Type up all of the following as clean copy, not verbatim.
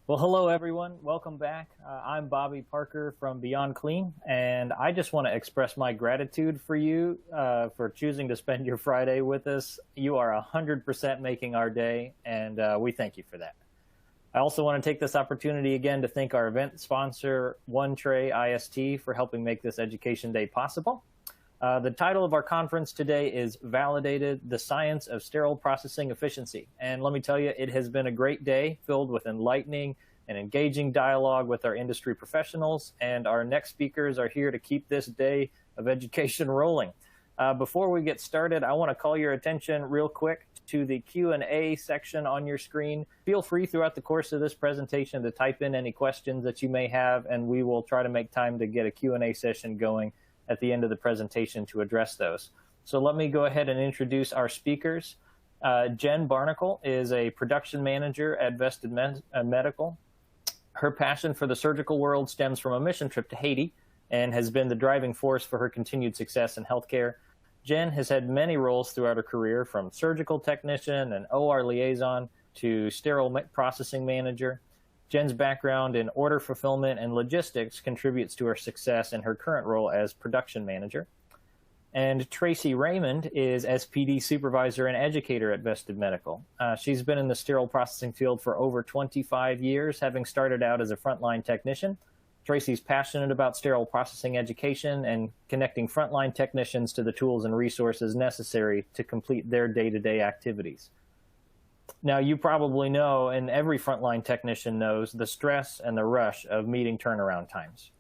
Well, hello, everyone. Welcome back. I'm Bobby Parker from Beyond Clean, and I just want to express my gratitude for you for choosing to spend your Friday with us. You are 100% making our day, and we thank you for that. I also want to take this opportunity again to thank our event sponsor, One Tray IST, for helping make this Education Day possible. The title of our conference today is Validated, the Science of Sterile Processing Efficiency. And let me tell you, it has been a great day filled with enlightening and engaging dialogue with our industry professionals. And our next speakers are here to keep this day of education rolling. Before we get started, I want to call your attention real quick to the Q&A section on your screen. Feel free throughout the course of this presentation to type in any questions that you may have, and we will try to make time to get a Q&A session going at the end of the presentation to address those. So let me go ahead and introduce our speakers. Jen Barnacle is a production manager at Vested Medical. Her passion for the surgical world stems from a mission trip to Haiti and has been the driving force for her continued success in healthcare. Jen has had many roles throughout her career, from surgical technician and OR liaison to sterile processing manager. Jen's background in order fulfillment and logistics contributes to her success in her current role as production manager. And Tracy Raymond is SPD supervisor and educator at Vested Medical. She's been in the sterile processing field for over 25 years, having started out as a frontline technician. Tracy's passionate about sterile processing education and connecting frontline technicians to the tools and resources necessary to complete their day-to-day activities. Now, you probably know, and every frontline technician knows, the stress and the rush of meeting turnaround times.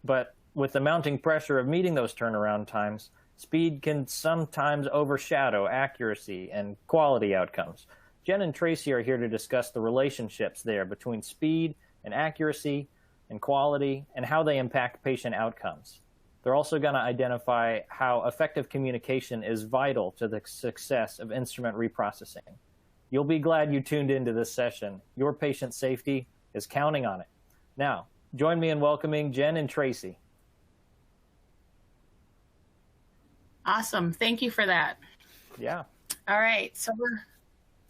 But with the mounting pressure of meeting those turnaround times, speed can sometimes overshadow accuracy and quality outcomes. Jen and Tracy are here to discuss the relationships there between speed and accuracy and quality and how they impact patient outcomes. They're also going to identify how effective communication is vital to the success of instrument reprocessing. You'll be glad you tuned into this session. Your patient safety is counting on it. Now, join me in welcoming Jen and Tracy. Awesome. Thank you for that. Yeah. All right. So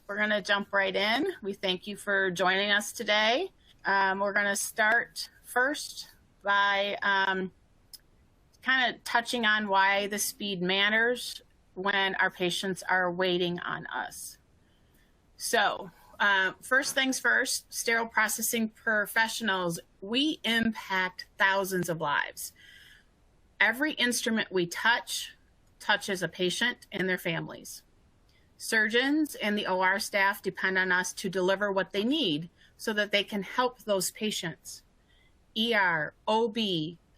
we're going to jump right in. We thank you for joining us today. We're going to start first by kind of touching on why the speed matters when our patients are waiting on us. So first things first, sterile processing professionals, we impact thousands of lives. Every instrument we touches a patient and their families. Surgeons and the OR staff depend on us to deliver what they need so that they can help those patients. ER, OB,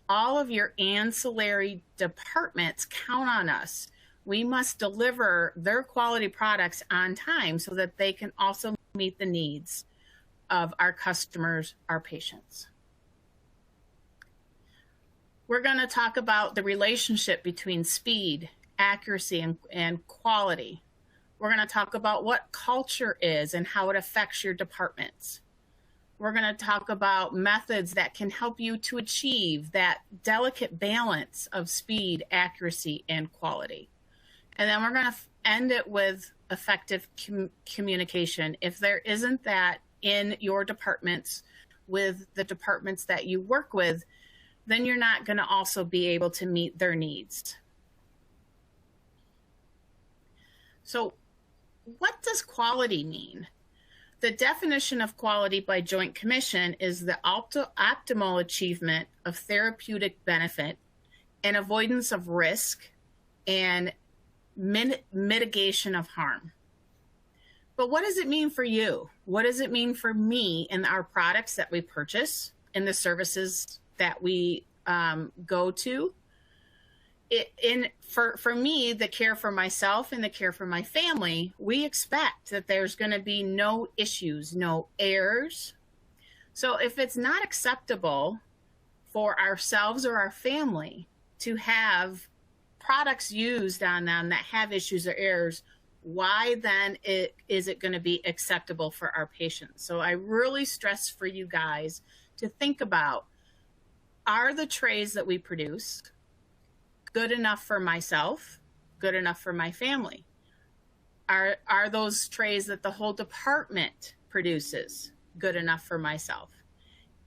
all of your ancillary departments count on us. We must deliver their quality products on time so that they can also meet the needs of our customers, our patients. We're going to talk about the relationship between speed, accuracy, and quality. We're going to talk about what culture is and how it affects your departments. We're going to talk about methods that can help you to achieve that delicate balance of speed, accuracy, and quality. And then we're going to end it with effective communication. If there isn't that in your departments with the departments that you work with, then you're not going to also be able to meet their needs. So what does quality mean? The definition of quality by Joint Commission is the optimal achievement of therapeutic benefit and avoidance of risk and mitigation of harm. But what does it mean for you? What does it mean for me in our products that we purchase, in the services that we go to? For me, the care for myself and the care for my family, we expect that there's going to be no issues, no errors. So if it's not acceptable for ourselves or our family to have products used on them that have issues or errors, why then is it going to be acceptable for our patients? So I really stress for you guys to think about, are the trays that we produce good enough for myself, good enough for my family? Are those trays that the whole department produces good enough for myself.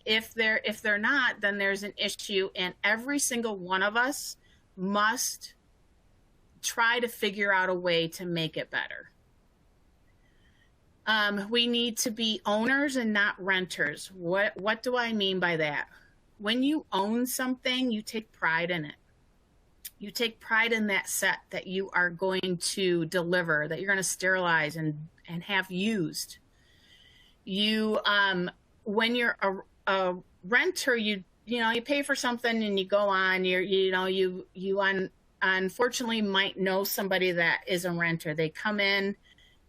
If they're not, then there's an issue, and every single one of us must try to figure out a way to make it better. We need to be owners and not renters. What do I mean by that? When you own something, you take pride in it. You take pride in that set that you are going to deliver, that you're going to sterilize and have used. You, when you're a renter, you pay for something and you go on. You unfortunately might know somebody that is a renter. They come in,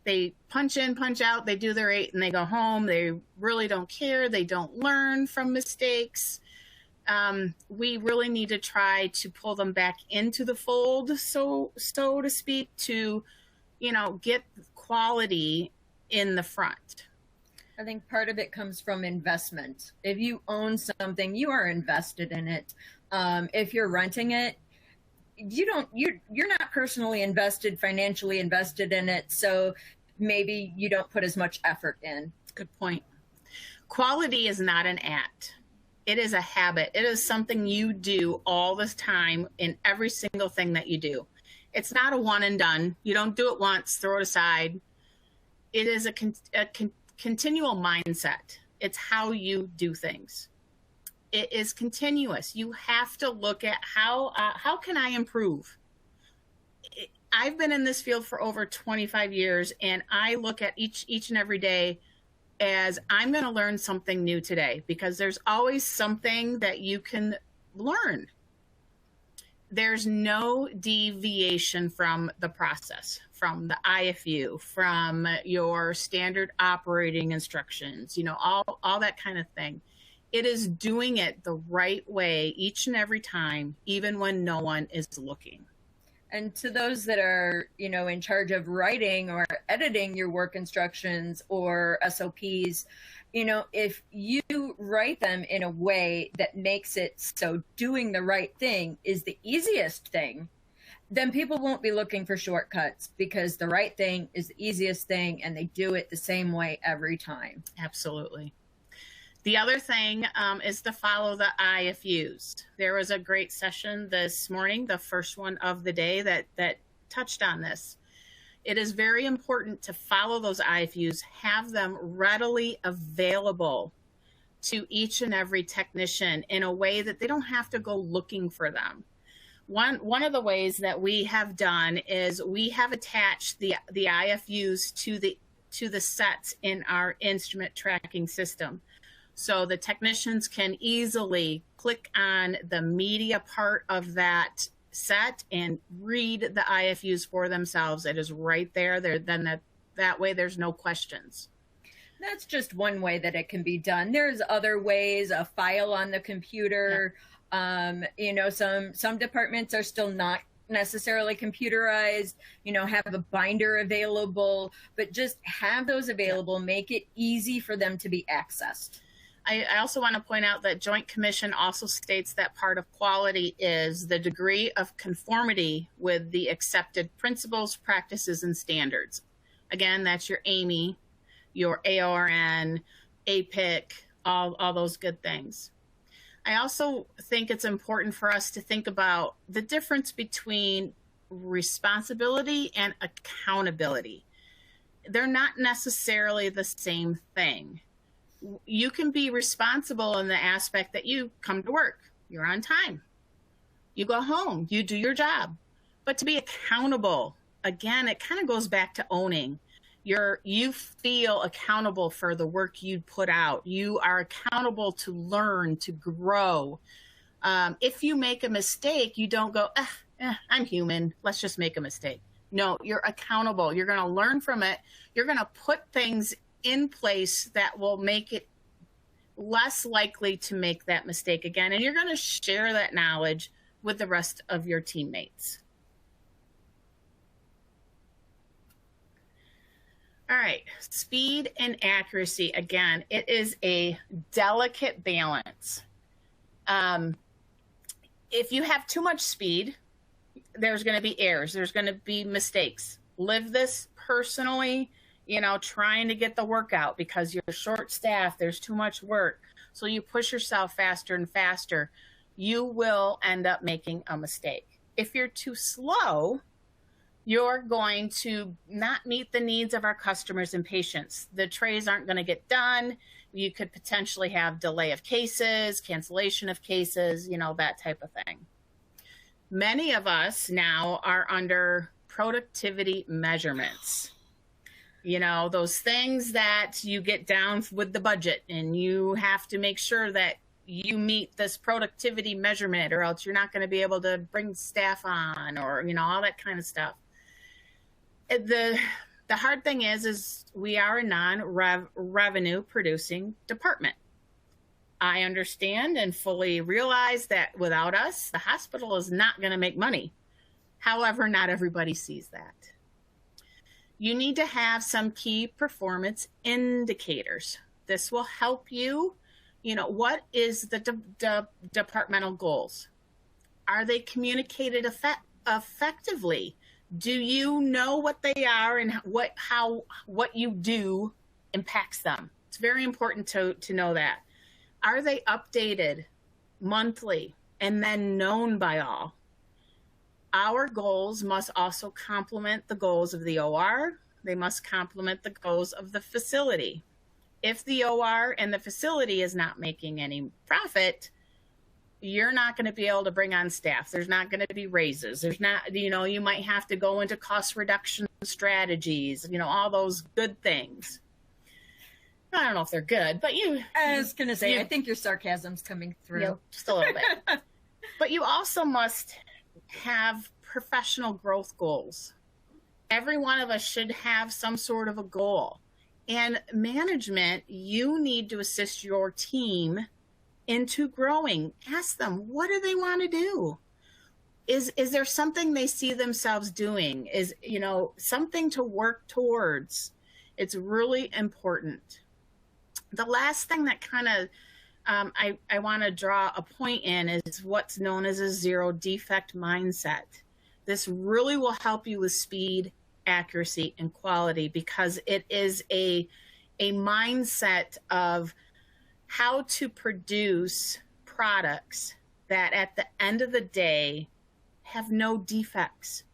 they punch in, punch out, they do their 8 and they go home. They really don't care. They don't learn from mistakes. We really need to try to pull them back into the fold, so to speak, to, get quality in the front. I think part of it comes from investment. If you own something, you are invested in it. If you're renting it, you're not personally invested, financially invested in it. So maybe you don't put as much effort in. Good point. Quality is not an act. It is a habit. It is something you do all the time in every single thing that you do. It's not a one and done. You don't do it once, throw it aside. It is a continual mindset. It's how you do things. It is continuous. You have to look at how can I improve? I've been in this field for over 25 years, and I look at each and every day as I'm going to learn something new today, because there's always something that you can learn. There's no deviation from the process, from the IFU, from your standard operating instructions, all that kind of thing. It is doing it the right way each and every time, even when no one is looking. And to those that are, in charge of writing or editing your work instructions or SOPs, if you write them in a way that makes it so doing the right thing is the easiest thing, then people won't be looking for shortcuts, because the right thing is the easiest thing and they do it the same way every time. Absolutely. The other thing is to follow the IFUs. There was a great session this morning, the first one of the day, that touched on this. It is very important to follow those IFUs, have them readily available to each and every technician in a way that they don't have to go looking for them. One of the ways that we have done is we have attached the IFUs to the sets in our instrument tracking system. So the technicians can easily click on the media part of that set and read the IFUs for themselves. It is right there. Then that way there's no questions. That's just one way that it can be done. There's other ways, a file on the computer. Yeah. Some departments are still not necessarily computerized, have a binder available, but just have those available, make it easy for them to be accessed. I also want to point out that Joint Commission also states that part of quality is the degree of conformity with the accepted principles, practices, and standards. Again, that's your AAMI, your AORN, APIC, all those good things. I also think it's important for us to think about the difference between responsibility and accountability. They're not necessarily the same thing. You can be responsible in the aspect that you come to work, you're on time, you go home, you do your job. But to be accountable, again, it kind of goes back to owning. You feel accountable for the work you put out. You are accountable to learn, to grow. If you make a mistake, you don't go, I'm human, let's just make a mistake. No, you're accountable. You're going to learn from it. You're going to put things in place that will make it less likely to make that mistake again. And you're going to share that knowledge with the rest of your teammates. All right, speed and accuracy. Again, it is a delicate balance. If you have too much speed, there's going to be errors. There's going to be mistakes. Live this personally. trying to get the work out because you're short staffed, there's too much work. So you push yourself faster and faster, you will end up making a mistake. If you're too slow, you're going to not meet the needs of our customers and patients. The trays aren't going to get done. You could potentially have delay of cases, cancellation of cases, that type of thing. Many of us now are under productivity measurements. Those things that you get down with the budget and you have to make sure that you meet this productivity measurement or else you're not going to be able to bring staff on or, all that kind of stuff. The hard thing is we are a non-revenue producing department. I understand and fully realize that without us, the hospital is not going to make money. However, not everybody sees that. You need to have some key performance indicators. This will help you. What is the departmental goals? Are they communicated effectively? Do you know what they are and what you do impacts them? It's very important to know that. Are they updated monthly and then known by all? Our goals must also complement the goals of the OR. They must complement the goals of the facility. If the OR and the facility is not making any profit, you're not going to be able to bring on staff. There's not going to be raises. There's not, you might have to go into cost reduction strategies, all those good things. I don't know if they're good, but I was going to say, I think your sarcasm's coming through. Just a little bit. But you also must have professional growth goals. Every one of us should have some sort of a goal. And management, you need to assist your team into growing. Ask them, what do they want to do? Is there something they see themselves doing? Is, something to work towards? It's really important. The last thing that kind of I want to draw a point in is what's known as a zero defect mindset. This really will help you with speed, accuracy, and quality because it is a mindset of how to produce products that at the end of the day have no defects.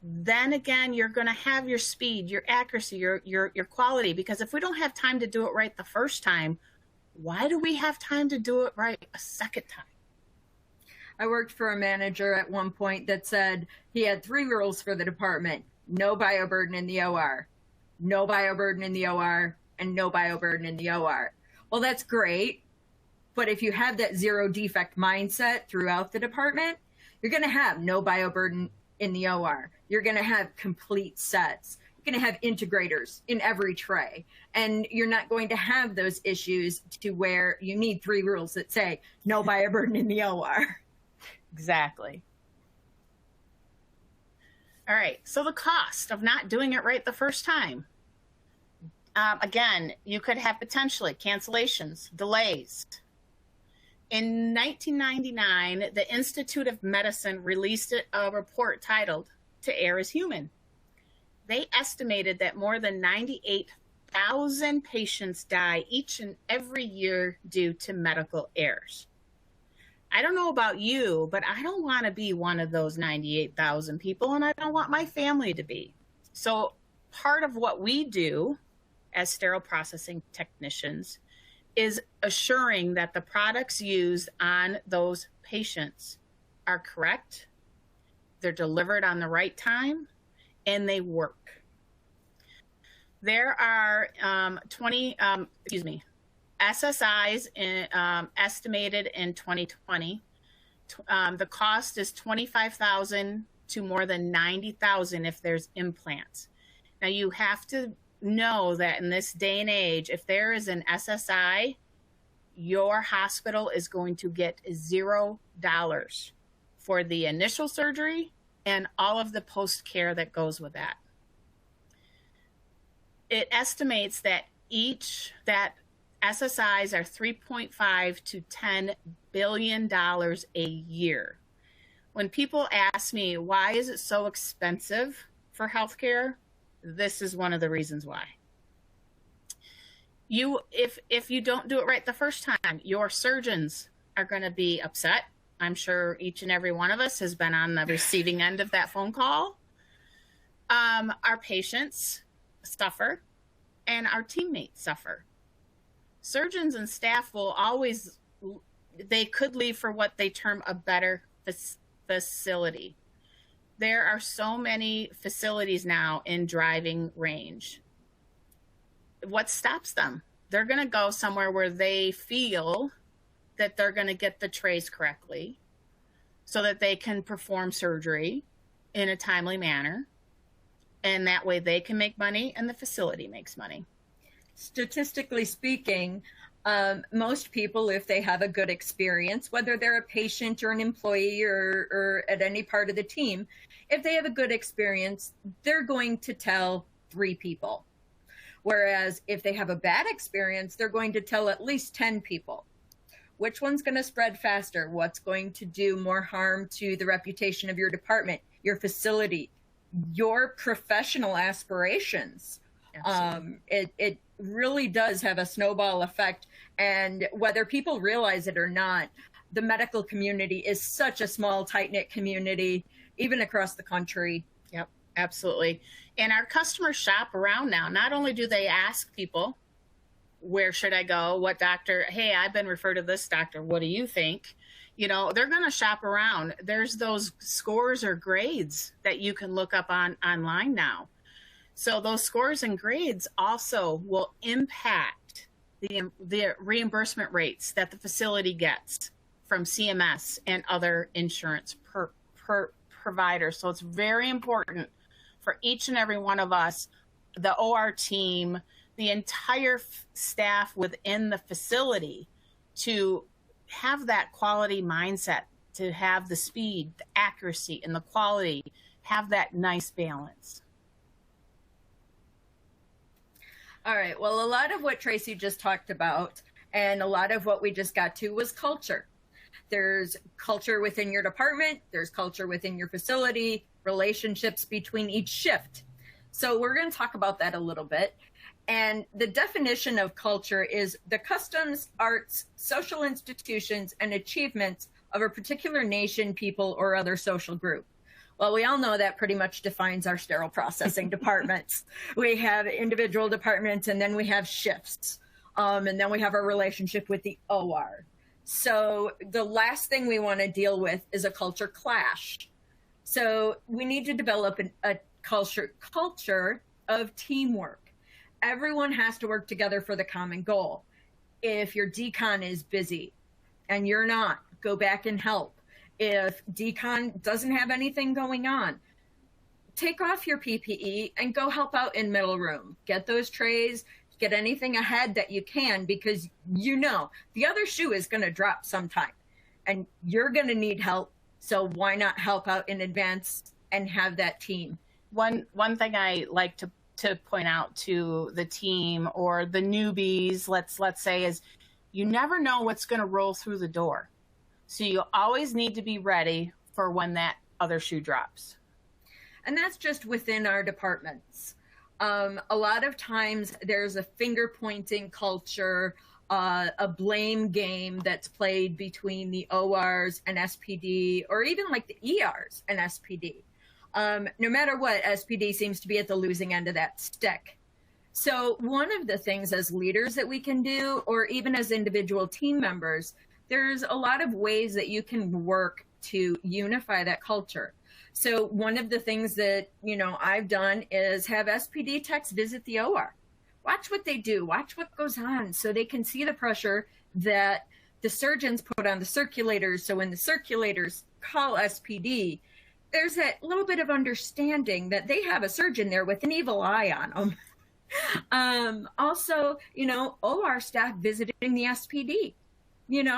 Then again, you're going to have your speed, your accuracy, your quality, because if we don't have time to do it right the first time, why do we have time to do it right a second time? I worked for a manager at one point that said he had 3 rules for the department: no bioburden in the OR, no bioburden in the OR, and no bioburden in the OR. Well, that's great, but if you have that zero defect mindset throughout the department, you're going to have no bioburden in the OR. You're going to have complete sets. You're going to have integrators in every tray. And you're not going to have those issues to where you need 3 rules that say no bioburden in the OR. Exactly. All right. So the cost of not doing it right the first time. Again, you could have potentially cancellations, delays. In 1999, the Institute of Medicine released a report titled "To Err is Human." They estimated that more than 98,000 patients die each and every year due to medical errors. I don't know about you, but I don't want to be one of those 98,000 people, and I don't want my family to be. So part of what we do as sterile processing technicians is assuring that the products used on those patients are correct, they're delivered on the right time, and they work. There are SSIs estimated in 2020. The cost is $25,000 to more than $90,000 if there's implants. Now you have to know that in this day and age, if there is an SSI, your hospital is going to get $0 for the initial surgery and all of the post-care that goes with that. It estimates that SSIs are $3.5 to $10 billion a year. When people ask me, why is it so expensive for healthcare? this is one of the reasons why. If you don't do it right the first time, your surgeons are going to be upset. I'm sure each and every one of us has been on the receiving end of that phone call. Our patients suffer, and our teammates suffer. Surgeons and staff will always, they could leave for what they term a better facility. There are so many facilities now in driving range. What stops them? They're going to go somewhere where they feel that they're going to get the trays correctly so that they can perform surgery in a timely manner. And that way they can make money and the facility makes money. Statistically speaking, most people, if they have a good experience, whether they're a patient or an employee or at any part of the team, if they have a good experience, they're going to tell 3 people. Whereas if they have a bad experience, they're going to tell at least 10 people. Which one's going to spread faster? What's going to do more harm to the reputation of your department, your facility, your professional aspirations? It really does have a snowball effect. And whether people realize it or not, the medical community is such a small, tight-knit community, even across the country. Yep, absolutely. And our customers shop around now. Not only do they ask people, where should I go? What doctor? Hey, I've been referred to this doctor. What do you think? You know, they're going to shop around. There's those scores or grades that you can look up online now. So those scores and grades also will impact the reimbursement rates that the facility gets from CMS and other insurance providers. So it's very important for each and every one of us, the OR team, the entire staff within the facility, to have that quality mindset, to have the speed, the accuracy, and the quality, have that nice balance. All right. Well, a lot of what Tracy just talked about and a lot of what we just got to was culture. There's culture within your department. There's culture within your facility, relationships between each shift. So we're going to talk about that a little bit. And the definition of culture is the customs, arts, social institutions, and achievements of a particular nation, people, or other social group. Well, we all know that pretty much defines our sterile processing departments. We have individual departments, and then we have shifts. And then we have our relationship with the OR. So the last thing we want to deal with is a culture clash. So we need to develop a culture of teamwork. Everyone has to work together for the common goal. If your decon is busy and you're not, go back and help. If decon doesn't have anything going on, take off your PPE and go help out in middle room. Get those trays, get anything ahead that you can, because you know the other shoe is going to drop sometime and you're going to need help. So why not help out in advance and have that team? One thing I like to point out to the team or the newbies, let's say, is you never know what's going to roll through the door. So you always need to be ready for when that other shoe drops. And that's just within our departments. A lot of times there's a finger pointing culture, a blame game that's played between the ORs and SPD, or even like the ERs and SPD. No matter what, SPD seems to be at the losing end of that stick. So one of the things as leaders that we can do, or even as individual team members, there's a lot of ways that you can work to unify that culture. So one of the things that, I've done is have SPD techs visit the OR. Watch what they do. Watch what goes on so they can see the pressure that the surgeons put on the circulators. So when the circulators call SPD, there's that little bit of understanding that they have a surgeon there with an evil eye on them. Also, OR staff visiting the SPD.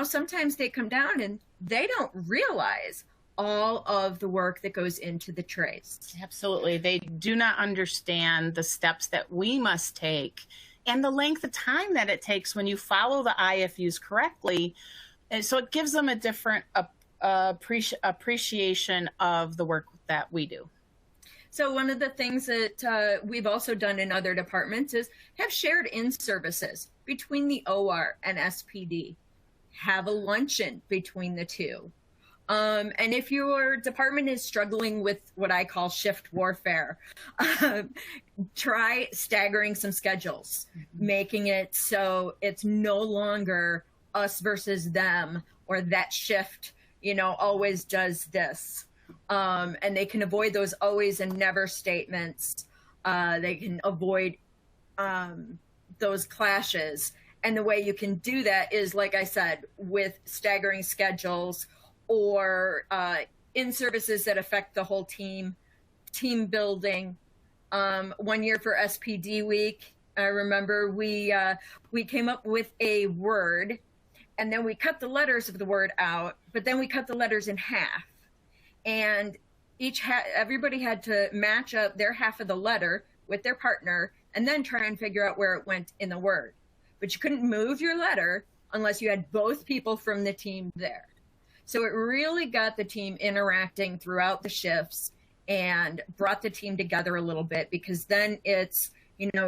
Sometimes they come down and they don't realize all of the work that goes into the trays. Absolutely. They do not understand the steps that we must take and the length of time that it takes when you follow the IFUs correctly. And so it gives them a different appreciation of the work that we do. So one of the things that we've also done in other departments is have shared in-services between the OR and SPD. Have a luncheon between the two. And if your department is struggling with what I call shift warfare, try staggering some schedules, making it so it's no longer us versus them, or that shift, always does this. And they can avoid those always and never statements. They can avoid those clashes. And the way you can do that is, like I said, with staggering schedules, or in services that affect the whole team building. 1 year for SPD week, I remember we came up with a word, and then we cut the letters of the word out, but then we cut the letters in half. And everybody had to match up their half of the letter with their partner, and then try and figure out where it went in the word. But you couldn't move your letter unless you had both people from the team there. So it really got the team interacting throughout the shifts and brought the team together a little bit, because then it's,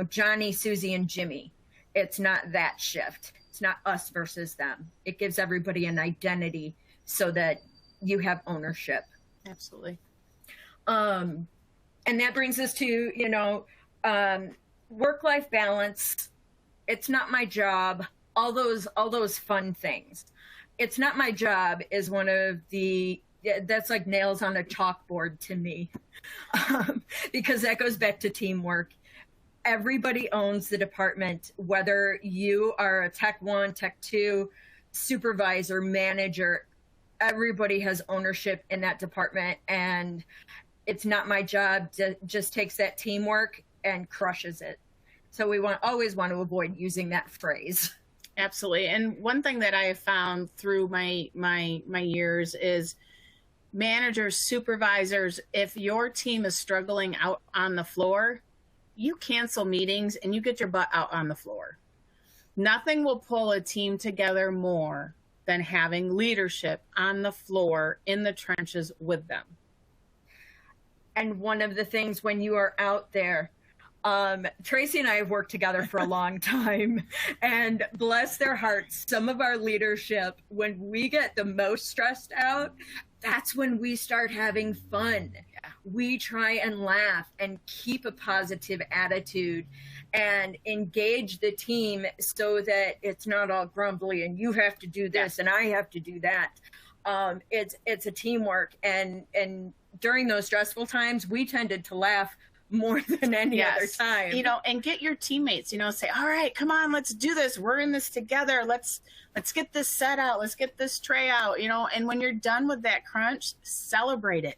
Johnny, Susie, and Jimmy. It's not that shift. It's not us versus them. It gives everybody an identity so that you have ownership. Absolutely. And that brings us to, work-life balance. It's not my job. All those fun things. It's not my job is one of that's like nails on a chalkboard to me, because that goes back to teamwork. Everybody owns the department, whether you are a Tech 1, Tech 2, supervisor, manager, everybody has ownership in that department, and it's not my job. Just takes that teamwork and crushes it. So we always want to avoid using that phrase. Absolutely. And one thing that I have found through my years is managers, supervisors, if your team is struggling out on the floor, you cancel meetings and you get your butt out on the floor. Nothing will pull a team together more than having leadership on the floor in the trenches with them. And one of the things when you are out there, Tracy and I have worked together for a long time, and bless their hearts, some of our leadership, when we get the most stressed out, that's when we start having fun. We try and laugh and keep a positive attitude and engage the team so that it's not all grumbly and you have to do this and I have to do that. It's a teamwork, and during those stressful times, we tended to laugh more than any other time. And get your teammates, say, all right, come on, let's do this. We're in this together. Let's get this set out. Let's get this tray out, and when you're done with that crunch, celebrate it.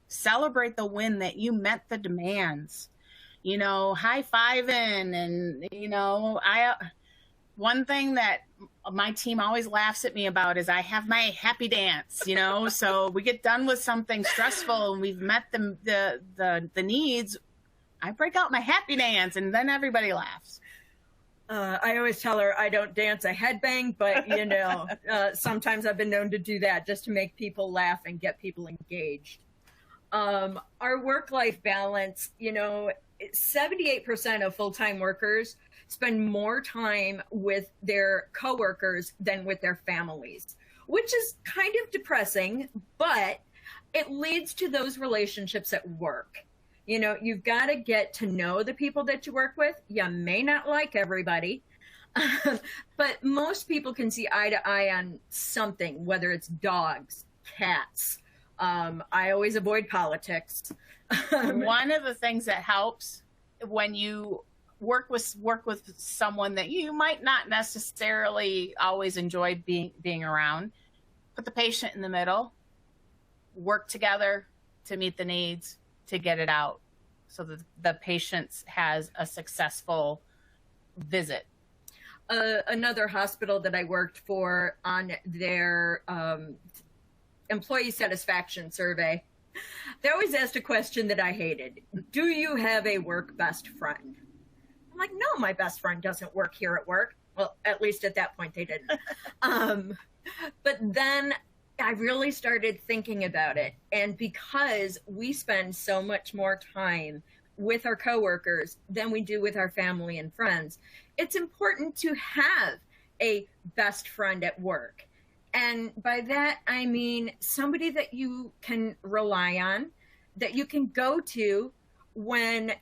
Celebrate the win that you met the demands, high-fiving. And, one thing that my team always laughs at me about is I have my happy dance, so we get done with something stressful and we've met the needs. I break out my happy dance and then everybody laughs. I always tell her I don't dance, I headbang, but sometimes I've been known to do that just to make people laugh and get people engaged. Our work-life balance, 78% of full-time workers spend more time with their coworkers than with their families, which is kind of depressing, but it leads to those relationships at work. You've got to get to know the people that you work with. You may not like everybody, but most people can see eye to eye on something, whether it's dogs, cats. I always avoid politics. One of the things that helps when you work with someone that you might not necessarily always enjoy being around, put the patient in the middle, work together to meet the needs, to get it out so that the patient has a successful visit. Another hospital that I worked for, on their employee satisfaction survey, they always asked a question that I hated. Do you have a work best friend? I'm like, no, my best friend doesn't work here at work. Well, at least at that point they didn't. But then I really started thinking about it. And because we spend so much more time with our coworkers than we do with our family and friends, it's important to have a best friend at work. And by that, I mean somebody that you can rely on, that you can go to when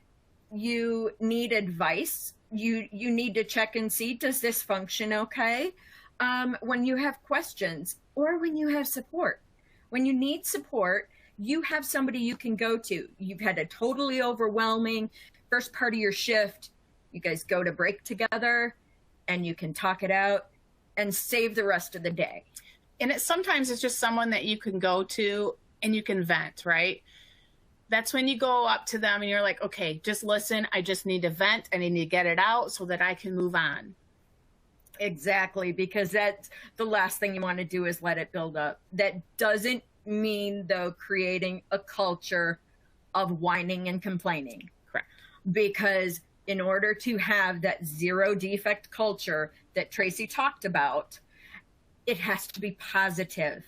you need advice. You need to check and see, does this function okay? When you have questions or when you have support. When you need support, you have somebody you can go to. You've had a totally overwhelming first part of your shift. You guys go to break together and you can talk it out and save the rest of the day. And sometimes it's just someone that you can go to and you can vent, right? That's when you go up to them and you're like, okay, just listen. I just need to vent. I need to get it out so that I can move on. Exactly, because that's the last thing you want to do is let it build up. That doesn't mean, though, creating a culture of whining and complaining. Correct. Because in order to have that zero defect culture that Tracy talked about, it has to be positive.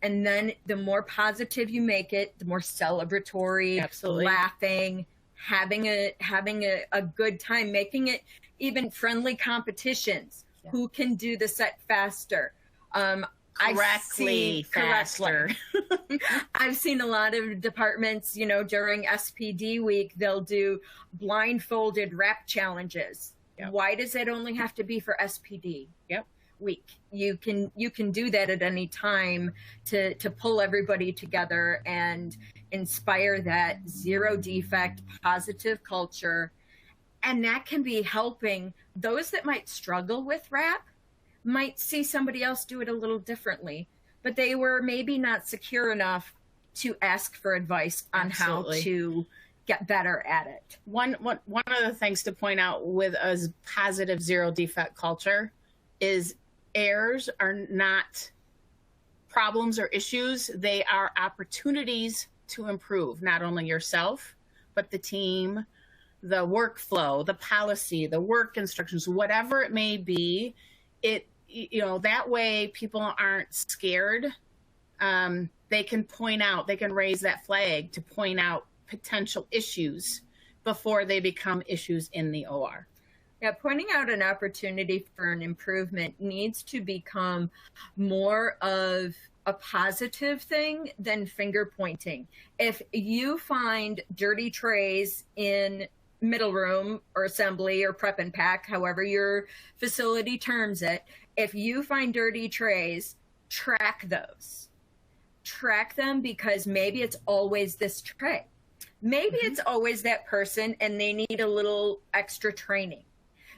And then the more positive you make it, the more celebratory, absolutely, laughing, having a good time, making it even friendly competitions. Yeah. Who can do the set faster? Correctly. I've seen a lot of departments, during SPD week, they'll do blindfolded rap challenges. Yep. Why does it only have to be for SPD? Yep. Week? You can do that at any time to pull everybody together and inspire that zero defect, positive culture. And that can be helping those that might struggle with rap might see somebody else do it a little differently, but they were maybe not secure enough to ask for advice on Absolutely. How to get better at it. One of the things to point out with a positive zero defect culture is errors are not problems or issues. They are opportunities to improve not only yourself, but the team, the workflow, the policy, the work instructions, whatever it may be. That way people aren't scared. They can point out, they can raise that flag to point out potential issues before they become issues in the OR. Yeah, pointing out an opportunity for an improvement needs to become more of a positive thing than finger pointing. If you find dirty trays in middle room or assembly or prep and pack, however your facility terms it, if you find dirty trays, track those. Track them, because maybe it's always this tray. Maybe it's always that person and they need a little extra training.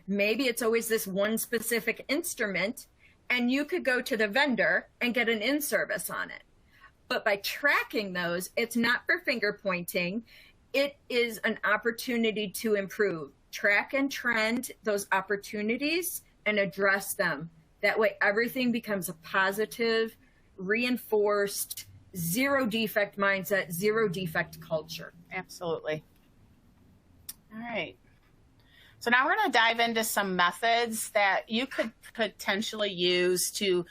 Maybe it's always this one specific instrument and you could go to the vendor and get an in-service on it. But by tracking those, it's not for finger pointing. It is an opportunity to improve. Track and trend those opportunities and address them. That way everything becomes a positive, reinforced, zero defect mindset, zero defect culture. Absolutely. All right. So now we're going to dive into some methods that you could potentially use to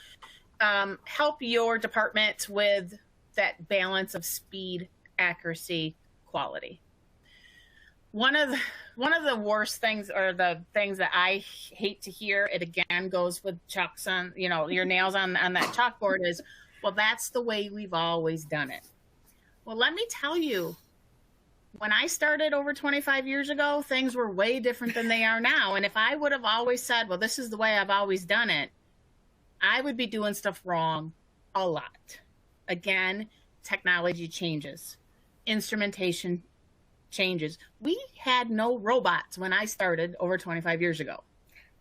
help your department with that balance of speed, accuracy, quality. One of the worst things, or the things that I hate to hear, it again goes with chalks on, your nails on that chalkboard, is, well, that's the way we've always done it. Well, let me tell you, when I started over 25 years ago, things were way different than they are now. And if I would have always said, well, this is the way I've always done it, I would be doing stuff wrong a lot. Again, technology changes. Instrumentation changes. We had no robots when I started over 25 years ago.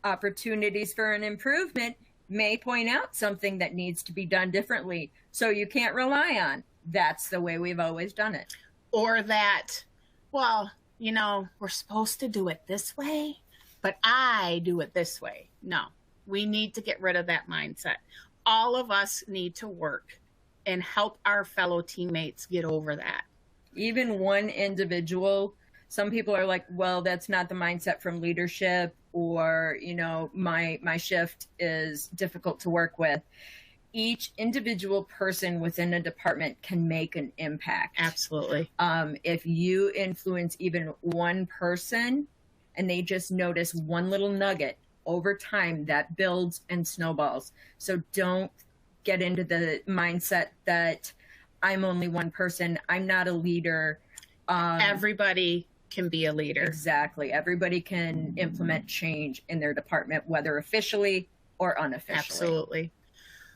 Opportunities for an improvement may point out something that needs to be done differently. So you can't rely on, that's the way we've always done it. Or that, well, we're supposed to do it this way, but I do it this way. No, we need to get rid of that mindset. All of us need to work and help our fellow teammates get over that. Even one individual, some people are like, well, that's not the mindset from leadership, or, my shift is difficult to work with. each individual person within a department can make an impact. Absolutely. If you influence even one person and they just notice one little nugget, over time that builds and snowballs. So don't get into the mindset that I'm only one person, I'm not a leader. Everybody can be a leader. Exactly. Everybody can implement change in their department, whether officially or unofficially. Absolutely.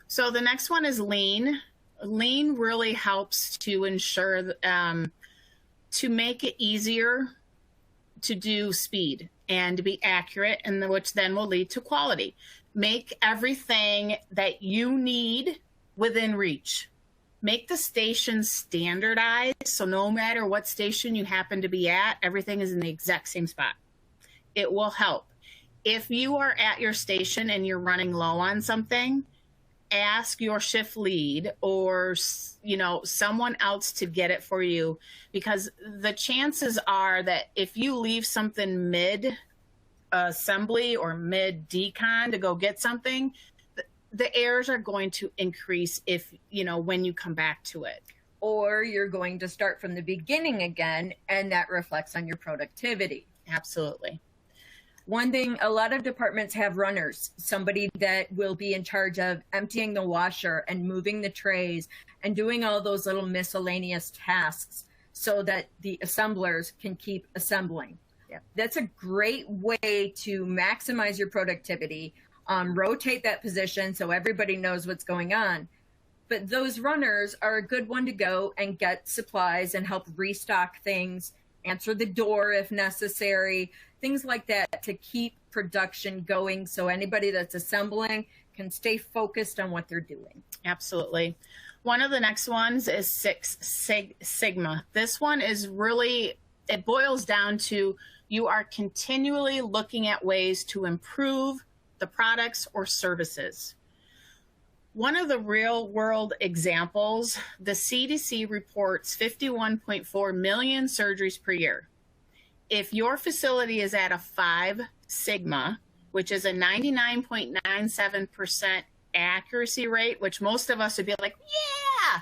So the next one is lean. Lean really helps to ensure to make it easier to do speed and to be accurate, and which then will lead to quality. Make everything that you need within reach. Make the station standardized, so no matter what station you happen to be at, everything is in the exact same spot. It will help. If you are at your station and you're running low on something, ask your shift lead or, you know, someone else to get it for you, because the chances are that if you leave something mid assembly or mid decon to go get something, the errors are going to increase if, you know, when you come back to it. Or you're going to start from the beginning again, and that reflects on your productivity. Absolutely. One thing, a lot of departments have runners, somebody that will be in charge of emptying the washer and moving the trays and doing all those little miscellaneous tasks so that the assemblers can keep assembling. Yeah. That's a great way to maximize your productivity. Rotate that position so everybody knows what's going on. But those runners are a good one to go and get supplies and help restock things, answer the door if necessary, things like that to keep production going so anybody that's assembling can stay focused on what they're doing. Absolutely. One of the next ones is Six Sigma. This one is really, it boils down to you are continually looking at ways to improve the products or services. One of the real world examples, the CDC reports 51.4 million surgeries per year. If your facility is at a 5 Sigma, which is a 99.97% accuracy rate, which most of us would be like, yeah,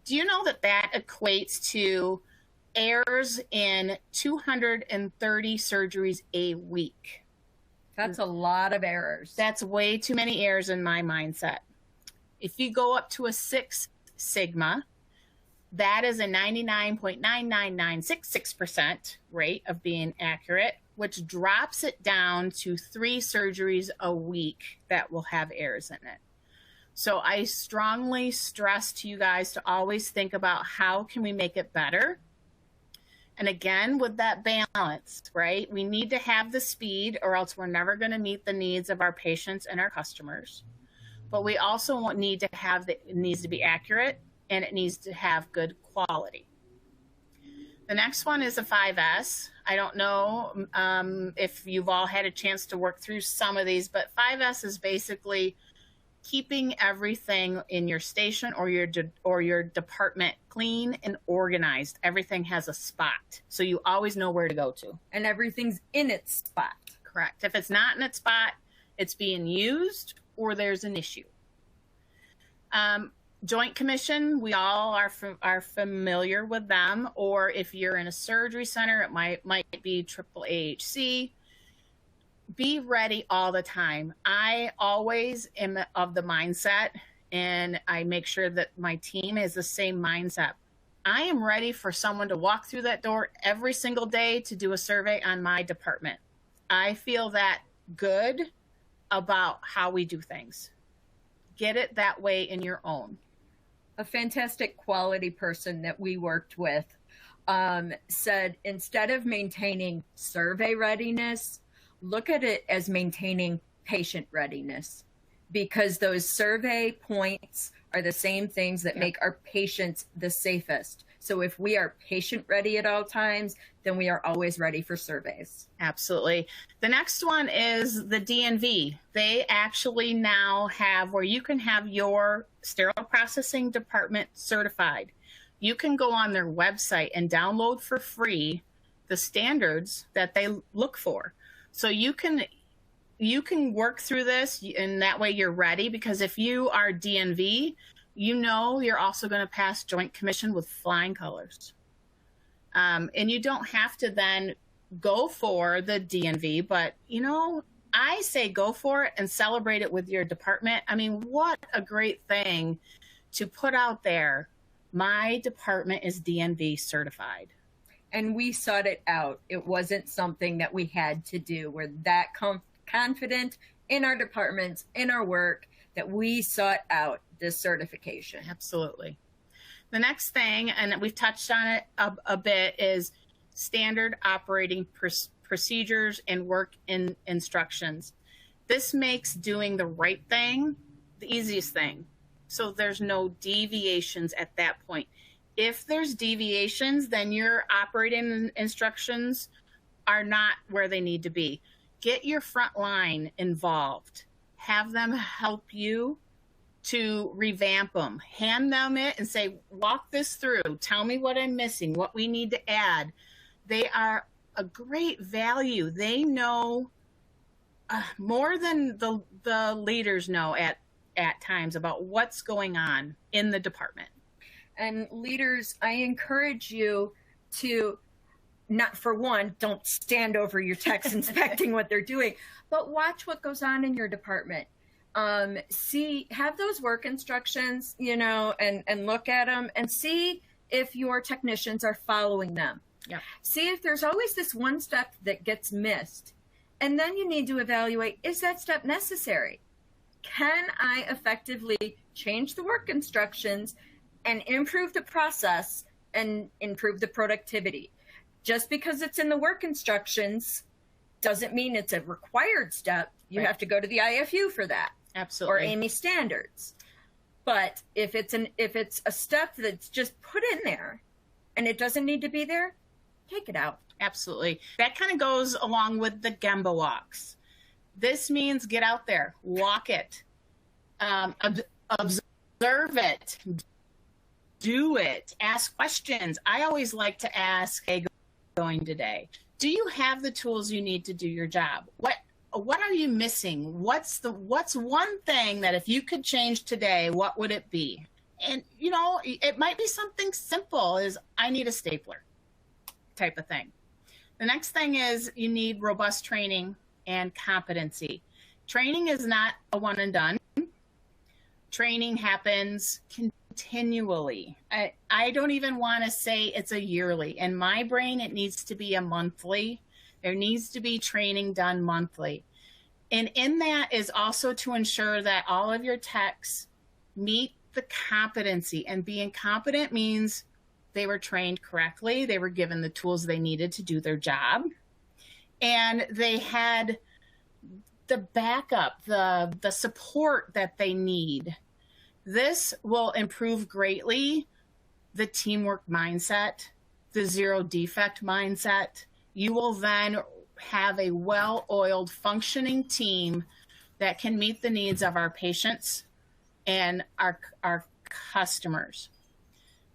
do you know that that equates to errors in 230 surgeries a week? That's a lot of errors. That's way too many errors in my mindset. If you go up to a 6 Sigma, that is a 99.99966% rate of being accurate, which drops it down to 3 surgeries a week that will have errors in it. So I strongly stress to you guys to always think about how can we make it better. And again, with that balance, right? We need to have the speed or else we're never going to meet the needs of our patients and our customers. But we also need to have it needs to be accurate and it needs to have good quality. The next one is a 5S. I don't know if you've all had a chance to work through some of these, but 5S is basically keeping everything in your station or your department clean and organized. Everything has a spot, so you always know where to go to. And everything's in its spot. Correct. If it's not in its spot, it's being used or there's an issue. Joint Commission, we all are familiar with them, or if you're in a surgery center, it might be triple AHC. Be ready all the time. I always am of the mindset, and I make sure that my team has the same mindset. I am ready for someone to walk through that door every single day to do a survey on my department. I feel that good about how we do things. Get it that way in your own. A fantastic quality person that we worked with said, instead of maintaining survey readiness, look at it as maintaining patient readiness, because those survey points are the same things that make our patients the safest. So if we are patient ready at all times, then we are always ready for surveys. Absolutely. The next one is the DNV. They actually now have where you can have your sterile processing department certified. You can go on their website and download for free the standards that they look for. So you can you can work through this, and that way you're ready, because if you are DNV, you know you're also going to pass Joint Commission with flying colors. And you don't have to then go for the DNV, but, you know, I say go for it and celebrate it with your department. I mean, what a great thing to put out there. My department is DNV certified. And we sought it out. It wasn't something that we had to do. We're that confident in our departments, in our work, that we sought out this certification. Absolutely. The next thing, and we've touched on it a bit, is standard operating procedures and work instructions. This makes doing the right thing the easiest thing. So there's no deviations at that point. If there's deviations, then your operating instructions are not where they need to be. Get your frontline involved. Have them help you to revamp them. Hand them it and say, walk this through. Tell me what I'm missing, what we need to add. They are a great value. They know more than the leaders know at times about what's going on in the department. And leaders, I encourage you to, not for one, don't stand over your techs inspecting what they're doing, but watch what goes on in your department. Have those work instructions, and look at them and see if your technicians are following them. Yeah. See if there's always this one step that gets missed. And then you need to evaluate, is that step necessary? Can I effectively change the work instructions and improve the process and improve the productivity? Just because it's in the work instructions doesn't mean it's a required step. You have to go to the IFU for that. Absolutely. Or AMI standards. But if it's a step that's just put in there and it doesn't need to be there, take it out. Absolutely. That kind of goes along with the Gemba walks. This means get out there, walk it, observe it, do it, ask questions. I always like to ask, hey, going today, do you have the tools you need to do your job? What are you missing? What's one thing that if you could change today, what would it be? And, it might be something simple as I need a stapler type of thing. The next thing is you need robust training and competency. Training is not a one and done. Training happens continually. I don't even want to say it's a yearly. In my brain, it needs to be a monthly. There needs to be training done monthly. And in that is also to ensure that all of your techs meet the competency. And being competent means they were trained correctly. They were given the tools they needed to do their job. And they had the backup, the support that they need. This will improve greatly the teamwork mindset, the zero defect mindset. You will then have a well-oiled, functioning team that can meet the needs of our patients and our customers.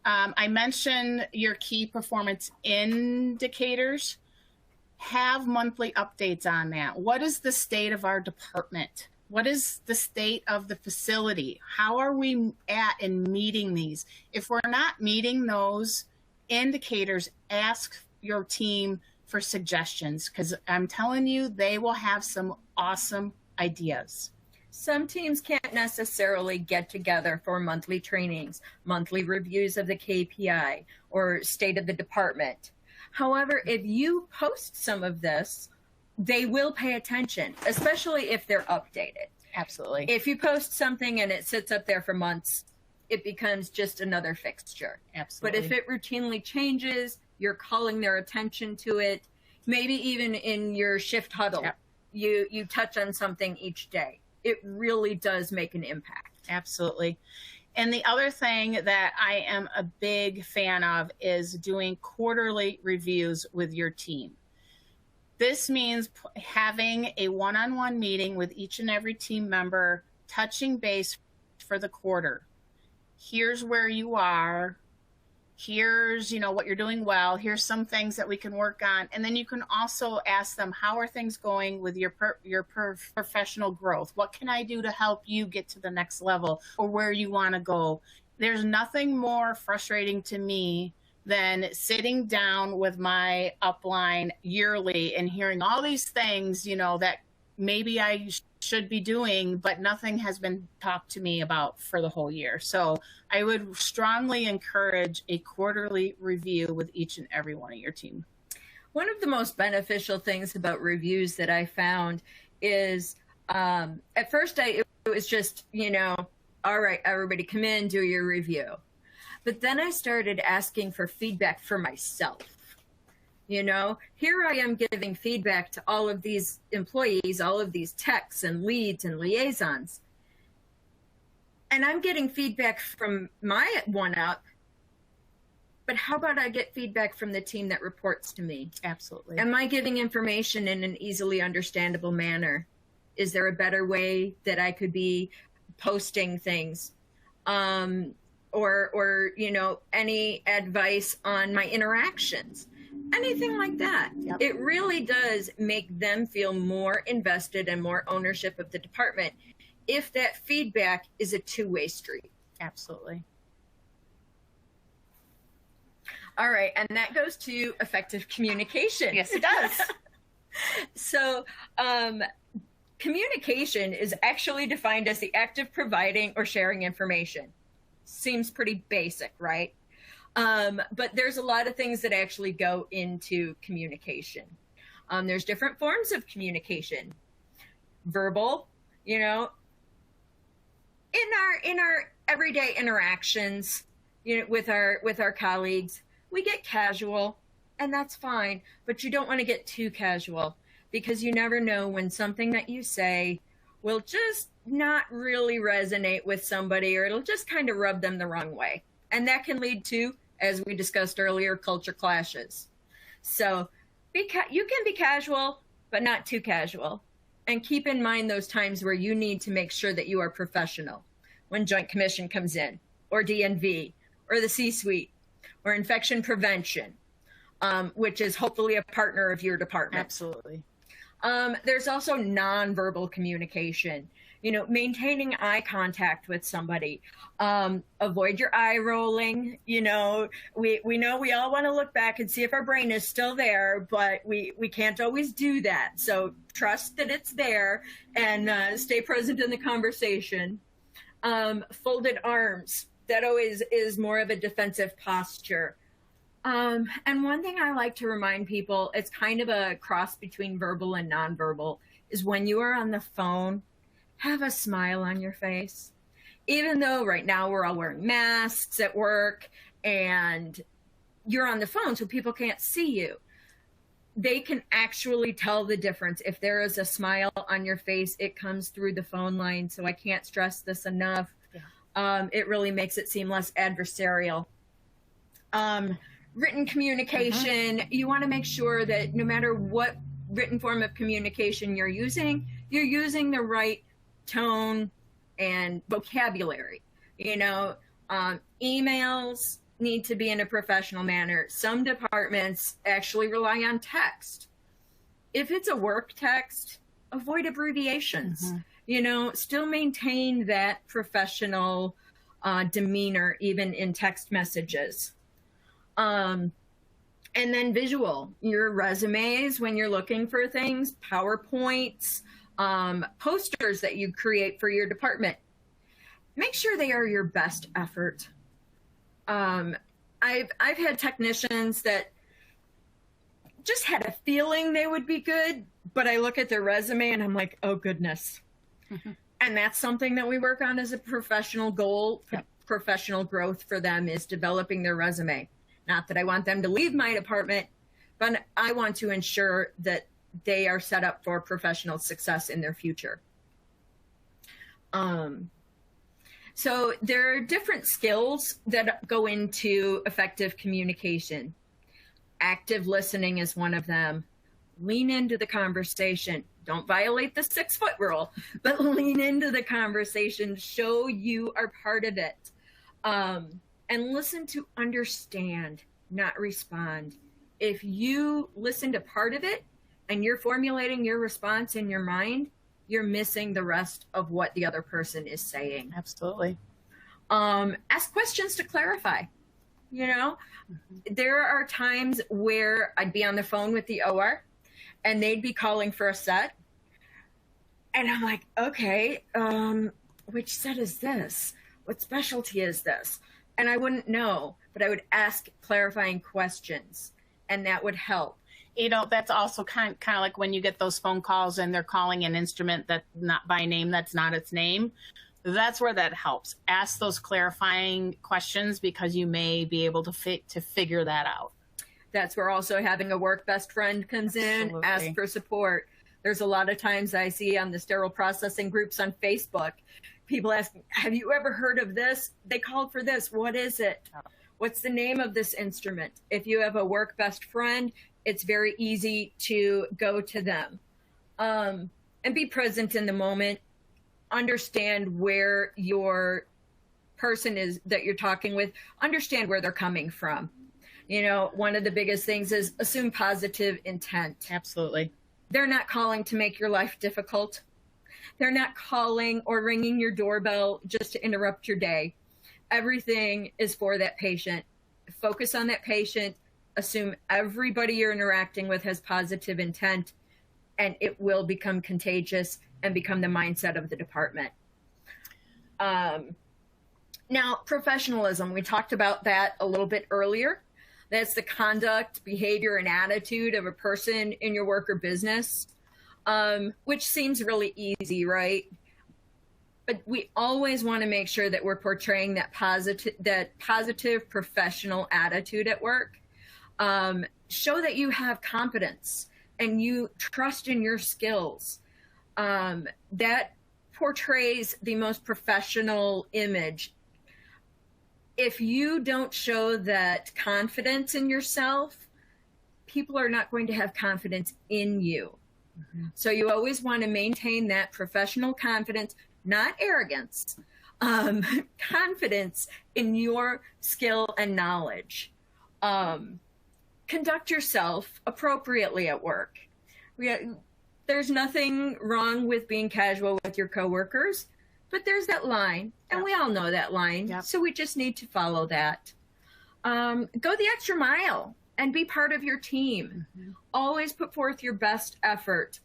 I mentioned your key performance indicators. Have monthly updates on that. What is the state of our department? What is the state of the facility? How are we at in meeting these? If we're not meeting those indicators, ask your team for suggestions, because I'm telling you, they will have some awesome ideas. Some teams can't necessarily get together for monthly trainings, monthly reviews of the KPI, or state of the department. However, if you post some of this, they will pay attention, especially if they're updated. Absolutely. If you post something and it sits up there for months, it becomes just another fixture. Absolutely. But if it routinely changes, you're calling their attention to it, maybe even in your shift huddle, you touch on something each day. It really does make an impact. Absolutely. And the other thing that I am a big fan of is doing quarterly reviews with your team. This means having a one-on-one meeting with each and every team member, touching base for the quarter. Here's where you are. here's, what you're doing well. Here's some things that we can work on. And then you can also ask them, how are things going with your professional growth? What can I do to help you get to the next level or where you want to go? There's nothing more frustrating to me than sitting down with my upline yearly and hearing all these things, that maybe I should be doing, but nothing has been talked to me about for the whole year. So I would strongly encourage a quarterly review with each and every one of your team. One of the most beneficial things about reviews that I found is at first it was just, all right, everybody come in, do your review. But then I started asking for feedback for myself. Here I am giving feedback to all of these employees, all of these techs and leads and liaisons. And I'm getting feedback from my one-up, but how about I get feedback from the team that reports to me? Absolutely. Am I giving information in an easily understandable manner? Is there a better way that I could be posting things? Or any advice on my interactions? Anything like that. Yep. It really does make them feel more invested and more ownership of the department if that feedback is a two-way street. Absolutely. All right, and that goes to effective communication. Yes, it does. So communication is actually defined as the act of providing or sharing information. Seems pretty basic, right? But there's a lot of things that actually go into communication. There's different forms of communication. Verbal, in our everyday interactions, with our colleagues, we get casual, and that's fine. But you don't want to get too casual, because you never know when something that you say will just not really resonate with somebody, or it'll just kind of rub them the wrong way. And that can lead to, as we discussed earlier, culture clashes. So you can be casual, but not too casual. And keep in mind those times where you need to make sure that you are professional. When Joint Commission comes in, or DNV, or the C-suite, or infection prevention, which is hopefully a partner of your department. Absolutely. There's also nonverbal communication. Maintaining eye contact with somebody. Avoid your eye rolling. We know we all want to look back and see if our brain is still there, but we can't always do that. So trust that it's there and stay present in the conversation. Folded arms. That always is more of a defensive posture. And one thing I like to remind people, it's kind of a cross between verbal and nonverbal, is when you are on the phone, have a smile on your face. Even though right now we're all wearing masks at work and you're on the phone so people can't see you, they can actually tell the difference. If there is a smile on your face, it comes through the phone line. So I can't stress this enough. Yeah. It really makes it seem less adversarial. Written communication, you want to make sure that no matter what written form of communication you're using the right tone and vocabulary. Emails need to be in a professional manner. Some departments actually rely on text. If it's a work text, avoid abbreviations. Still maintain that professional demeanor even in text messages. And then visual, your resumes when you're looking for things, PowerPoints, posters that you create for your department. Make sure they are your best effort. I've had technicians that just had a feeling they would be good, but I look at their resume and I'm like, oh goodness. And that's something that we work on as a professional goal. Professional growth for them is developing their resume. Not that I want them to leave my department, but I want to ensure that they are set up for professional success in their future. So there are different skills that go into effective communication. Active listening is one of them. Lean into the conversation. Don't violate the 6-foot rule, but lean into the conversation. Show you are part of it. and listen to understand, not respond. If you listen to part of it and you're formulating your response in your mind, you're missing the rest of what the other person is saying. Absolutely. Ask questions to clarify. You know, there are times where I'd be on the phone with the OR and they'd be calling for a set. And I'm like, okay, which set is this? What specialty is this? And I wouldn't know, but I would ask clarifying questions, and that would help. You know, that's also kind of like when you get those phone calls and they're calling an instrument that's not by name, that's not its name. That's where that helps. Ask those clarifying questions because you may be able to figure that out. That's where also having a work best friend comes in. Absolutely. Ask for support. There's a lot of times I see on the sterile processing groups on Facebook, people asking, have you ever heard of this? They called for this. What is it? What's the name of this instrument? If you have a work best friend, it's very easy to go to them. And be present in the moment. Understand where your person is that you're talking with. Understand where they're coming from. You know, one of the biggest things is assume positive intent. Absolutely. They're not calling to make your life difficult. They're not calling or ringing your doorbell just to interrupt your day. Everything is for that patient. Focus on that patient. Assume everybody you're interacting with has positive intent, and it will become contagious and become the mindset of the department. Now, professionalism, we talked about that a little bit earlier. That's the conduct, behavior, and attitude of a person in your work or business, which seems really easy, right? But we always want to make sure that we're portraying that positive professional attitude at work. Show that you have confidence and you trust in your skills. That portrays the most professional image. If you don't show that confidence in yourself, people are not going to have confidence in you. Mm-hmm. So you always want to maintain that professional confidence, not arrogance, confidence in your skill and knowledge. Conduct yourself appropriately at work. There's nothing wrong with being casual with your coworkers, but there's that line, and we all know that line, so we just need to follow that. Go the extra mile and be part of your team. Mm-hmm. Always put forth your best effort.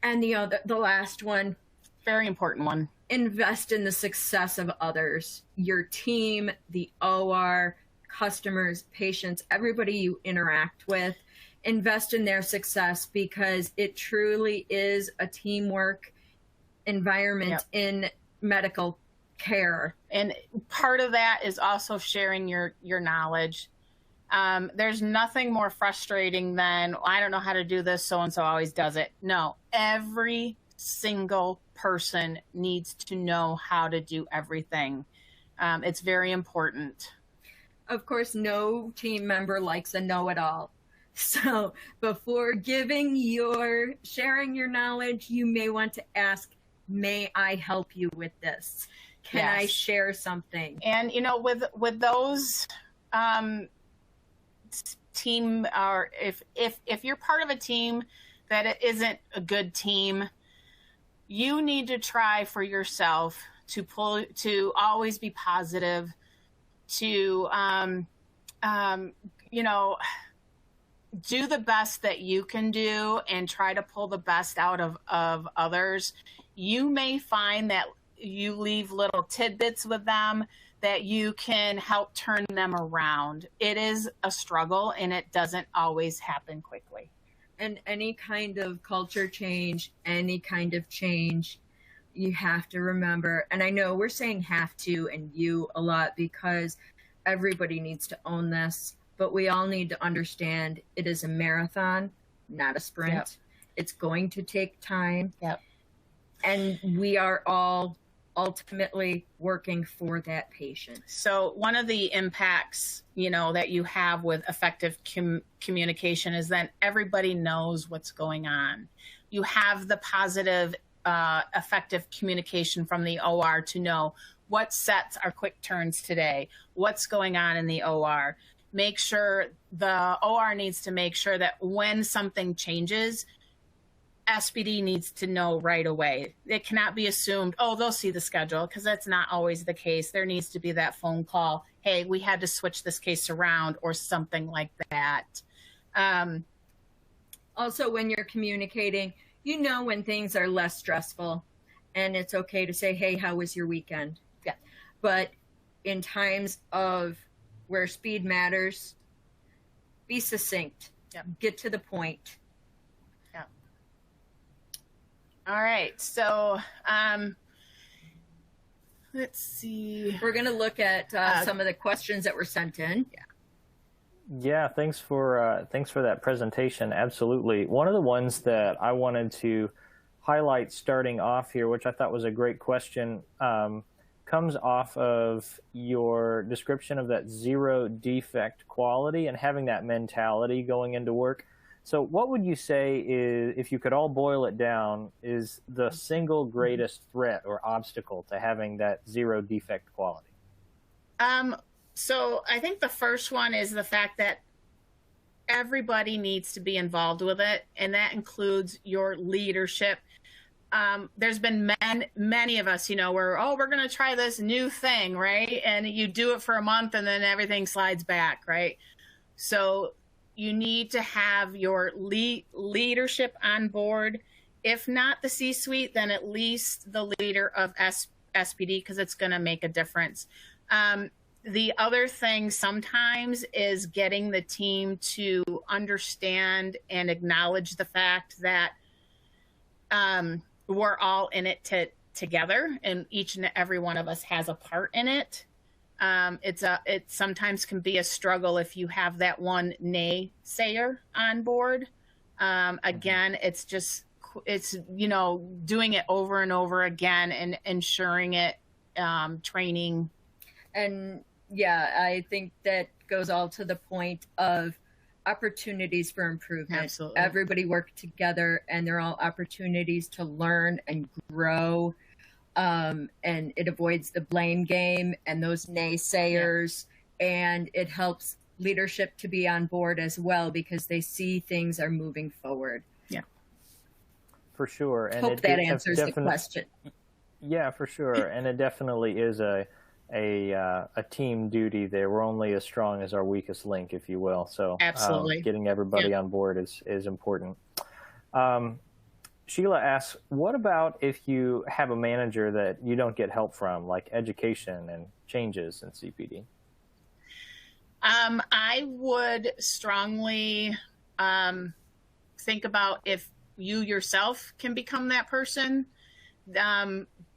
And the last one, very important one, invest in the success of others, your team, the OR, customers, patients, everybody you interact with. Invest in their success because it truly is a teamwork environment in medical care. And part of that is also sharing your knowledge. There's nothing more frustrating than, I don't know how to do this, so-and-so always does it. No, every single person needs to know how to do everything. It's very important. Of course, no team member likes a know-it-all. So before sharing your knowledge, you may want to ask, may I help you with this? Can I share something? And, you know, with those team, or if you're part of a team that it isn't a good team, you need to try for yourself to always be positive, to, you know, do the best that you can do and try to pull the best out of others. You may find that you leave little tidbits with them that you can help turn them around. It is a struggle and it doesn't always happen quickly. And any kind of culture change, any kind of change, you have to remember, and I know we're saying have to and you a lot because everybody needs to own this, but we all need to understand it is a marathon, not a sprint. Yep. It's going to take time. Yep. And we are all ultimately working for that patient. So one of the impacts, you know, that you have with effective communication is that everybody knows what's going on. You have the positive, effective communication from the OR to know what sets are quick turns today, what's going on in the OR. Make sure the OR needs to make sure that when something changes, SPD needs to know right away. It cannot be assumed, oh, they'll see the schedule, because that's not always the case. There needs to be that phone call, hey, we had to switch this case around, or something like that. Also, when you're communicating, you know when things are less stressful, and it's okay to say, hey, how was your weekend? Yeah. But in times of where speed matters, be succinct. Yeah. Get to the point. Yeah. All right. So let's see. We're going to look at some of the questions that were sent in. Yeah. Yeah, thanks for that presentation. Absolutely. One of the ones that I wanted to highlight starting off here, which I thought was a great question, comes off of your description of that zero defect quality and having that mentality going into work. So what would you say is, if you could all boil it down, is the single greatest threat or obstacle to having that zero defect quality? So I think the first one is the fact that everybody needs to be involved with it, and that includes your leadership. There's been many of us, where, we're going to try this new thing, right? And you do it for a month and then everything slides back, right? So you need to have your leadership on board. If not the C-suite, then at least the leader of SPD, because it's going to make a difference. The other thing sometimes is getting the team to understand and acknowledge the fact that we're all in it together, and each and every one of us has a part in it. It sometimes can be a struggle if you have that one naysayer on board. Again, it's doing it over and over again and ensuring it, training. And yeah, I think that goes all to the point of opportunities for improvement. Absolutely. Everybody work together, and they're all opportunities to learn and grow. And it avoids the blame game and those naysayers, and it helps leadership to be on board as well, because they see things are moving forward. Yeah, for sure. And hope that answers the question. Yeah, for sure. And it definitely is a team duty there. We're only as strong as our weakest link, if you will. So absolutely, getting everybody on board is important. Sheila asks, what about if you have a manager that you don't get help from, like education and changes in CPD? I would strongly think about if you yourself can become that person.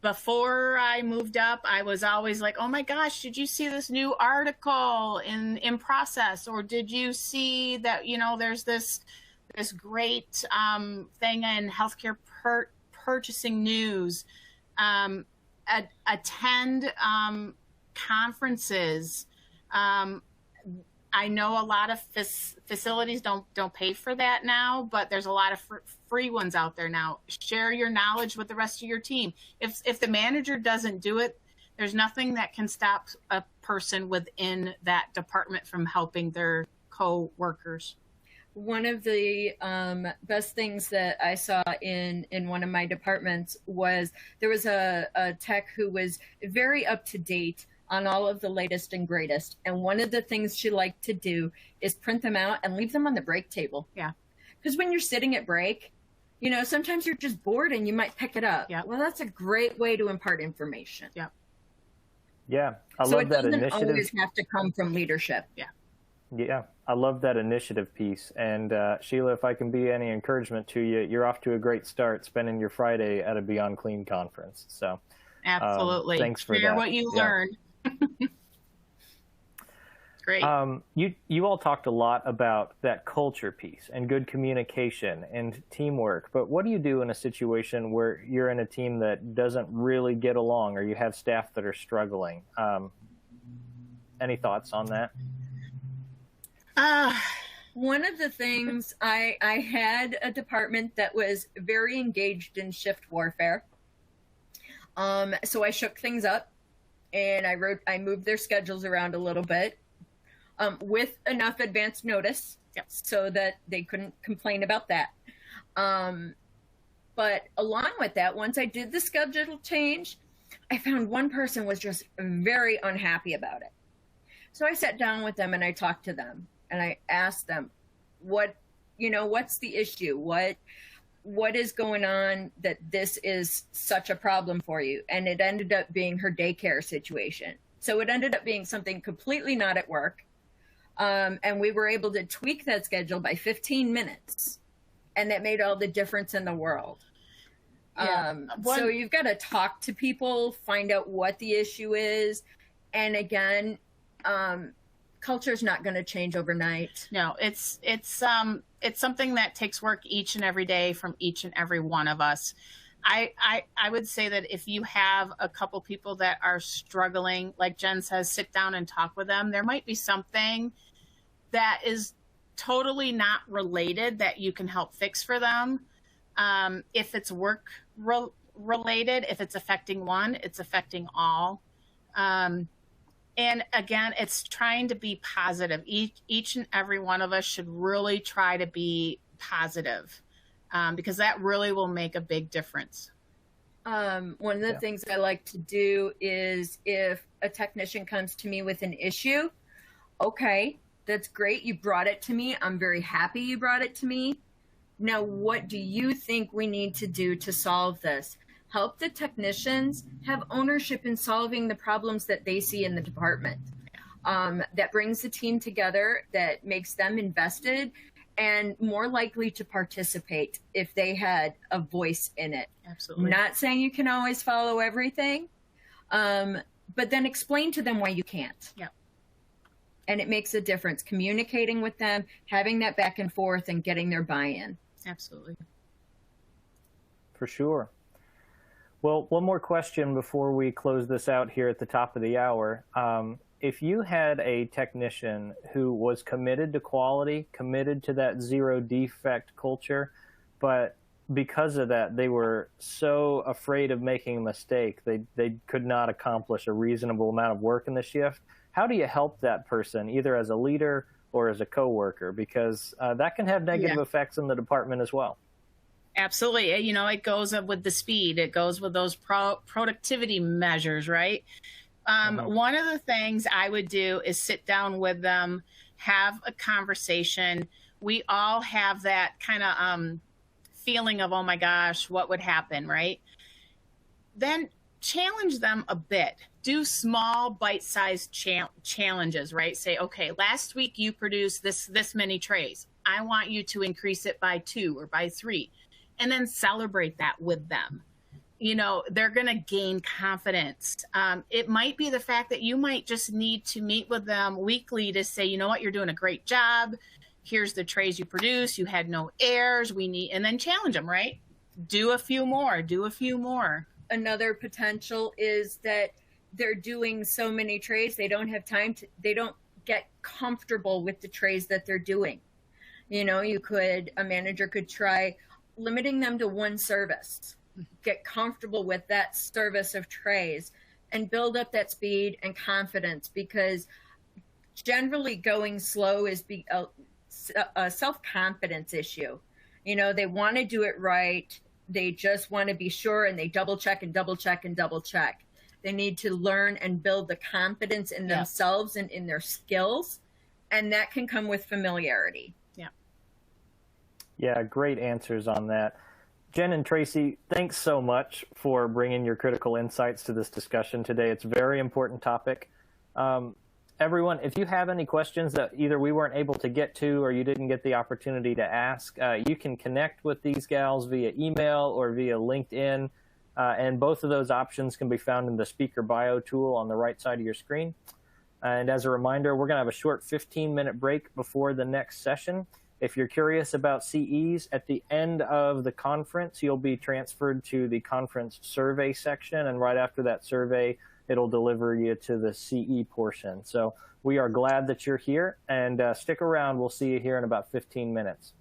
Before I moved up, I was always like, oh my gosh, did you see this new article in Process? Or did you see that, there's this great thing in healthcare purchasing news? Attend conferences. I know a lot of facilities don't pay for that now, but there's a lot of free ones out there now. Share your knowledge with the rest of your team. If the manager doesn't do it, there's nothing that can stop a person within that department from helping their co-workers. One of the best things that I saw in one of my departments was there was a tech who was very up to date on all of the latest and greatest. And one of the things she liked to do is print them out and leave them on the break table. Yeah. Because when you're sitting at break, sometimes you're just bored and you might pick it up. Yeah. Well, that's a great way to impart information. Yeah. Yeah. I love that initiative. So it doesn't always have to come from leadership. Yeah. Yeah. I love that initiative piece. And Sheila, if I can be any encouragement to you, you're off to a great start spending your Friday at a Beyond Clean conference. So absolutely. Thanks for Share that. what you learned. Great. You all talked a lot about that culture piece and good communication and teamwork, but what do you do in a situation where you're in a team that doesn't really get along, or you have staff that are struggling? Any thoughts on that? One of the things, I had a department that was very engaged in shift warfare. So I shook things up. and I moved their schedules around a little bit with enough advance notice so that they couldn't complain about that. But along with that, once I did the schedule change, I found one person was just very unhappy about it. So I sat down with them and I talked to them and I asked them, what's the issue? What is going on that this is such a problem for you? And it ended up being her daycare situation. So it ended up being something completely not at work. And we were able to tweak that schedule by 15 minutes. And that made all the difference in the world. Yeah. So you've got to talk to people, find out what the issue is. And again, culture is not going to change overnight. No, it's something that takes work each and every day from each and every one of us. I would say that if you have a couple people that are struggling, like Jen says, sit down and talk with them. There might be something that is totally not related that you can help fix for them. If it's work related, if it's affecting one, it's affecting all. And again, it's trying to be positive. Each and every one of us should really try to be positive, because that really will make a big difference. One of the things I like to do is if a technician comes to me with an issue, okay, that's great. You brought it to me. I'm very happy you brought it to me. Now, what do you think we need to do to solve this? Help the technicians have ownership in solving the problems that they see in the department. That brings the team together, that makes them invested and more likely to participate if they had a voice in it. Absolutely. Not saying you can always follow everything, but then explain to them why you can't. Yeah. And it makes a difference, communicating with them, having that back and forth and getting their buy-in. Absolutely. For sure. Well, one more question before we close this out here at the top of the hour. If you had a technician who was committed to quality, committed to that zero defect culture, but because of that, they were so afraid of making a mistake, they could not accomplish a reasonable amount of work in the shift, how do you help that person, either as a leader or as a coworker? Because that can have negative effects in the department as well. Absolutely. It goes with the speed. It goes with those productivity measures, right? One of the things I would do is sit down with them, have a conversation. We all have that kind of feeling of, oh my gosh, what would happen, right? Then challenge them a bit. Do small bite-sized challenges, right? Say, okay, last week you produced this many trays. I want you to increase it by 2 or by 3. And then celebrate that with them. They're going to gain confidence. It might be the fact that you might just need to meet with them weekly to say, you know what, you're doing a great job. Here's the trays you produce. You had no errors. And then challenge them, right? Do a few more. Another potential is that they're doing so many trays, they don't have time they don't get comfortable with the trays that they're doing. A manager could try limiting them to one service, get comfortable with that service of trays and build up that speed and confidence, because generally going slow is a self-confidence issue. They want to do it right. They just want to be sure, and they double check and double check and double check. They need to learn and build the confidence in themselves and in their skills. And that can come with familiarity. Yeah, great answers on that. Jen and Tracy, thanks so much for bringing your critical insights to this discussion today. It's a very important topic. Everyone, if you have any questions that either we weren't able to get to or you didn't get the opportunity to ask, you can connect with these gals via email or via LinkedIn. And both of those options can be found in the speaker bio tool on the right side of your screen. And as a reminder, we're going to have a short 15-minute break before the next session. If you're curious about CEs, at the end of the conference, you'll be transferred to the conference survey section. And right after that survey, it'll deliver you to the CE portion. So we are glad that you're here, and stick around. We'll see you here in about 15 minutes.